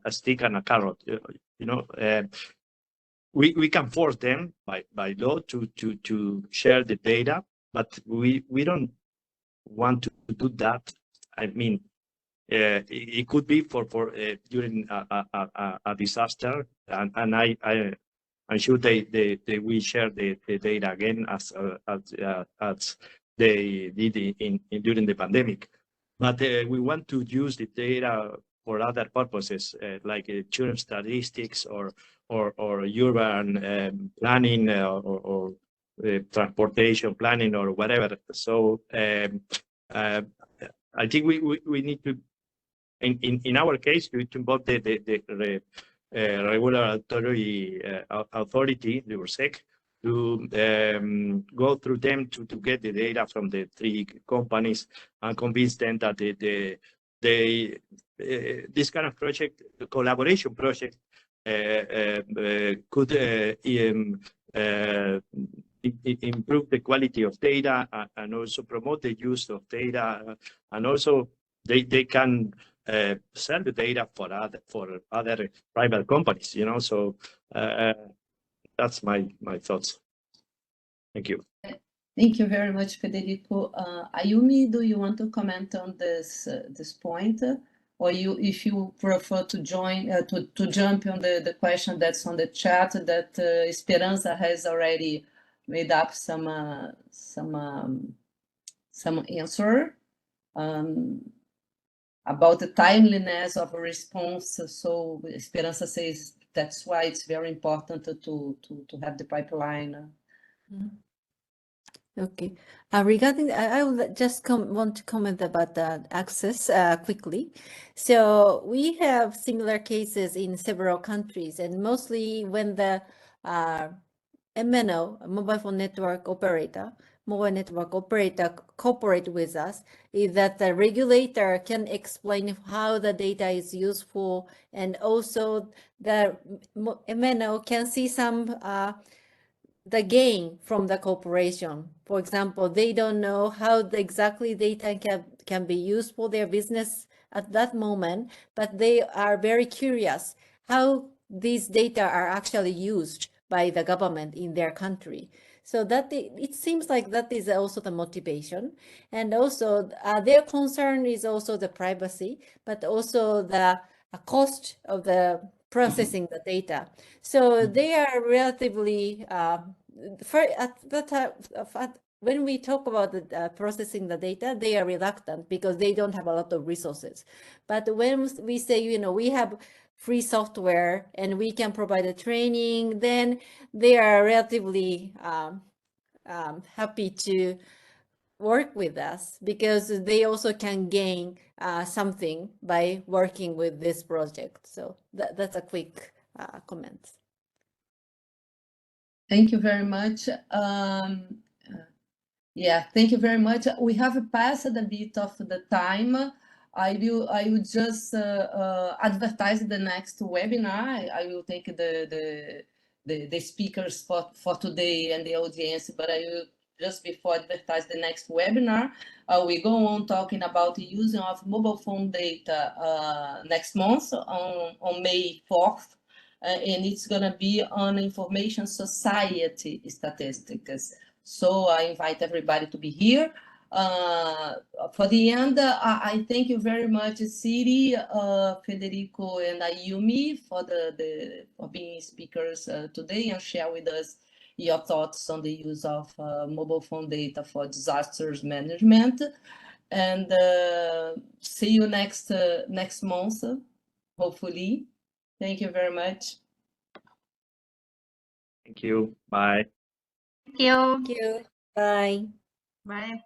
stick and a carrot. You know, we can force them by law to share the data, but we don't want to do that. I mean, it could be for during a disaster, and I'm sure they will share the data again as they did during the pandemic. But we want to use the data for other purposes, like children statistics or urban planning or transportation planning or whatever. So I think we need to, in our case, we involve the regulatory authority, the RSEC, to go through them to get the data from the 3 companies and convince them that this kind of project, the collaboration project, could improve the quality of data and also promote the use of data, and also they can sell the data for other private companies, you know. So that's my thoughts. Thank you. Thank you very much, Federico. Ayumi, do you want to comment on this point, or if you prefer to join to jump on the question that's on the chat that Esperanza has already made up some answer about the timeliness of a response. So Esperanza says that's why it's very important to have the pipeline. Okay. Regarding, I would just want to comment about the access quickly. So we have similar cases in several countries, and mostly when the MNO, mobile network operator cooperate with us, is that the regulator can explain how the data is useful, and also the MNO can see some the gain from the cooperation. For example, they don't know how exactly data can be used for their business at that moment, but they are very curious how these data are actually used by the government in their country. So that it seems like that is also the motivation. And also their concern is also the privacy, but also the cost of the processing the data. So they are relatively, when we talk about the, processing the data, they are reluctant because they don't have a lot of resources. But when we say, you know, we have free software and we can provide a training, then they are relatively happy to work with us because they also can gain something by working with this project. So that's a quick comment. Thank you very much. Yeah, thank you very much. We have passed a bit of the time. I will just advertise the next webinar. I will take the speakers for today and the audience, but I will just before advertise the next webinar. We go on talking about the using of mobile phone data next month on May 4th. And it's going to be on information society statistics. So I invite everybody to be here. For the end, I thank you very much, Siri, Federico, and Ayumi for being speakers today and share with us your thoughts on the use of mobile phone data for disasters management. And see you next month, hopefully. Thank you very much. Thank you. Bye. Thank you. Thank you. Bye. Bye.